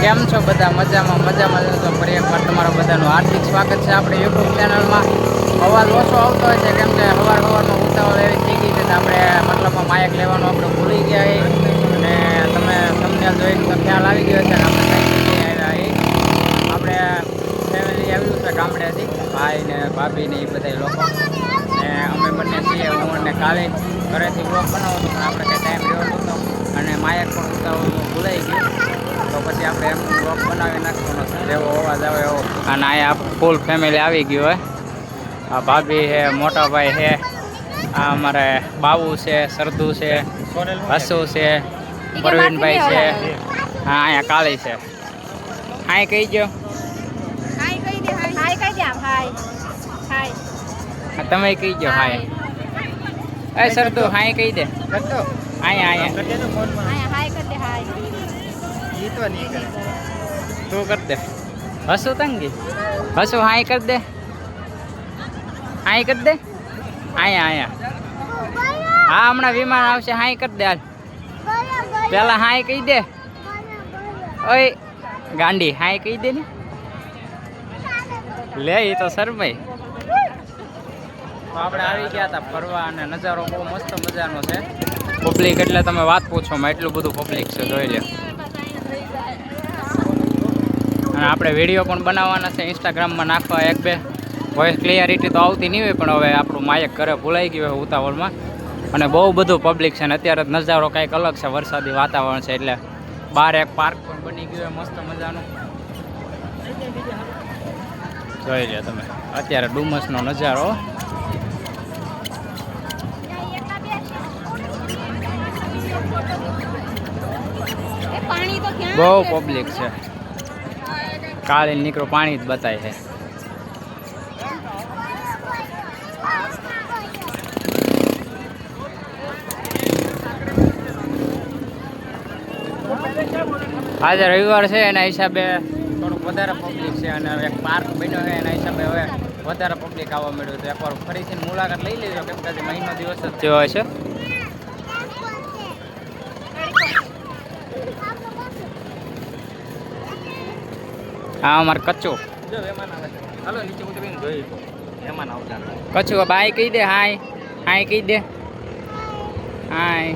કેમ છો બધા? મજામાં તો ફરી એકવાર તમારું બધાનું હાર્દિક સ્વાગત છે આપણે યુટ્યુબ ચેનલમાં. અવાજ ઓછો આવતો હોય છે કેમ કે સવારમાં ઉતાવળ એવી થઈ ગઈ છે કે આપણે મતલબમાં માયક લેવાનું આપણે ભૂલી ગયા અને તમે થંબનેલ જોઈને તો ખ્યાલ આવી ગયો છે કે આપણે કઈ જગ્યાએ આવ્યા આપણે ફેમિલી આવ્યું છે ગામડેથી, ભાઈ ને ભાભી ને એ બધા લોકો ને અમે બંને છીએ. હું અને કાલે ઘરેથી બ્લોગ બનાવું છું પણ આપણે કંઈ ટાઈમ રહ્યો નહોતો અને માયક પણ ઉતાવળમાં ભૂલાઈ ગયું, તો પછી આપણે એમ બ્લોગ બનાવી નાખવાનો છે જેવો અવાજ આવે એવો. અને અહીંયા ફૂલ ફેમિલી આવી ગયું હોય. આ ભાભી છે, મોટા ભાઈ છે, આ અમારે બાબુ છે, સરદુ છે, હસુ છે, પ્રવીણભાઈ છે, હા અહીંયા કાળી છે. હાય કહી ગયો, તમે કહી ગયો હાય. એ સરદુ હાય કહી દે. અહીંયા તું કર દે. હસુ તંગી હસુ હાય કર દે, હાય કર દે. અહીંયા હા હમણાં વિમાન આવશે, હાય કર દે. હાલ પેલા હાય કહી દે. ઓય ગાંડી હાય કહી દે ને. લે એ તો શરમાઈ. આપણે આવી ગયા હતા ફરવા અને નજારો બહુ મસ્ત મજાનો છે. પબ્લિક એટલે તમે વાત પૂછો માં, એટલું બધું પબ્લિક છે, જોઈ લે. અને આપણે વિડીયો પણ બનાવવાના છે, ઇન્સ્ટાગ્રામમાં નાખવા. એક બે વોઇસ ક્લિયરિટી તો આવતી નહીં હોય પણ હવે આપણું માયક ઘરે ભૂલાઈ ગયું હોય ઉતાવળમાં. અને બહુ બધું પબ્લિક છે ને અત્યારે નજારો કંઈક અલગ છે, વરસાદી વાતાવરણ છે એટલે બહાર એક પાર્ક પણ બની ગયું હોય મસ્ત મજાનું. જોઈ લે તમે અત્યારે ડુમસનો નજારો. બહુ પબ્લિક છે. કાલે નીકળો પાણી જ બતાય છે. આજે રવિવાર છે એના હિસાબે થોડુંક વધારે પબ્લિક છે અને એક પાર્ક બન્યો છે એના હિસાબે હવે વધારે પબ્લિક આવવા મળ્યું. તો એકવાર ફરીથી મુલાકાત લઈ લેજો કેમ કે મહિનો દિવસ જ થયો હોય છે. હા અમારે કચ્ચું કચ્છું બાય કહી દે. હાય હાય કહી દે. હાય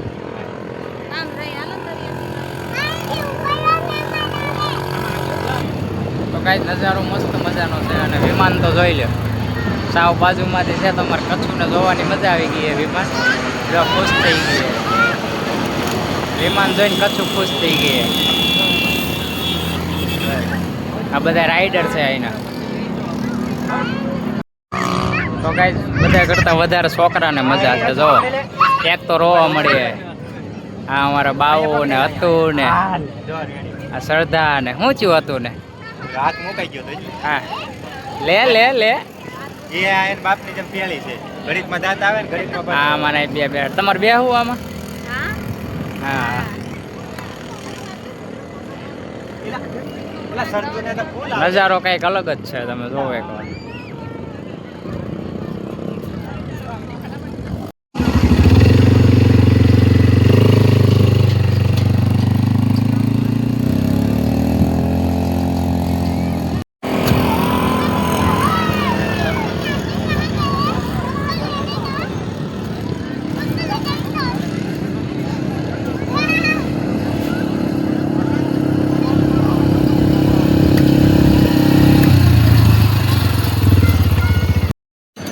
તો કાંઈ નજારો મસ્ત મજાનો છે અને વિમાન તો જોઈ લે સાવ બાજુમાંથી છે. તમારે કચ્છુને જોવાની મજા આવી ગઈ. વિમાન જો ખુશ થઈ ગઈ, વિમાન જોઈને કચ્છું ખુશ થઈ ગઈ. આ બધા રાઈડર છે અહીંના. તો કાંઈ બધા કરતાં વધારે છોકરાને મજા છે. જો એક તો રોવા મળી. આ અમારા બાવો ને હતું ને આ શ્રદ્ધા ને શું થયું હતું ને હાથ મુકાઈ ગયો તો. હા લે લે લે. એ આ બાપની જેમ પેલી છે, ઘડીકમાં દાંત આવે ને ઘડીકમાં. હા મારે બે બે તમારે બે હું આમાં. હા નજારો કંઈક અલગ જ છે, તમે જોવો એકવાર.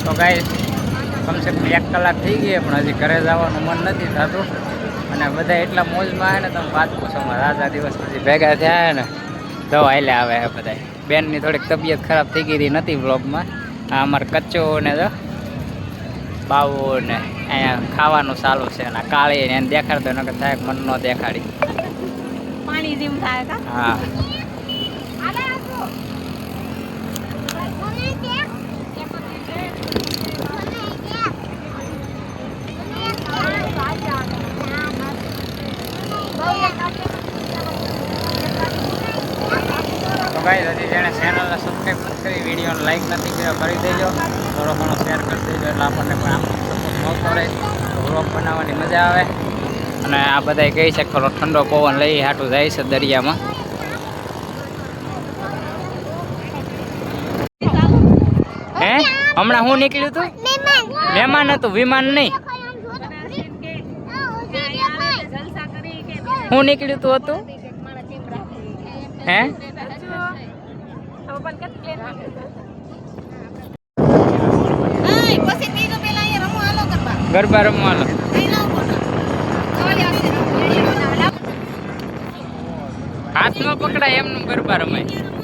તો ગાઈસ કમસે કમ 1 કલાક થઈ ગઈ પણ હજી ઘરે જવાનું મન નથી થતું અને બધા એટલા મોજમાં આવે ને તમે વાત પૂછો. રાજા દિવસ પછી ભેગા થયા ને તો હાલે આવે છે બધા. બેનની થોડીક તબિયત ખરાબ થઈ ગઈ હતી, નથી બ્લોગમાં. આ અમારે કચ્ચો ને તો બાવો ને અહીંયા ખાવાનું ચાલુ છે અને કાળી ને એને દેખાડતો નકર થાય મન ન દેખાડી. પાણી જેમ થાય કા? હા તો ગાઈસ હજી જેણે ચેનલને સબસ્ક્રાઈબ નથી કરી, વિડીયોને લાઈક નથી કર્યો કરી દેજો, થોડો ઘણો શેર કરી દેજો એટલે આપણને પણ આમ સપોર્ટ મળતો રહે, વ્લોગ બનાવવાની મજા આવે. અને આ બધા કહે છે ખરો ઠંડો પવન લઈ હાટું જાય છે દરિયામાં. હમણાં હું નીકળ્યું તું મહેમાન હતું વિમાન નહીં હું નીકળ્યું તું હતું હે ગરબા રમવા લો હાથ ન પકડાય એમનું ગરબા રમાય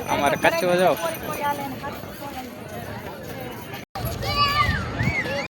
અમારે કચ્છો જો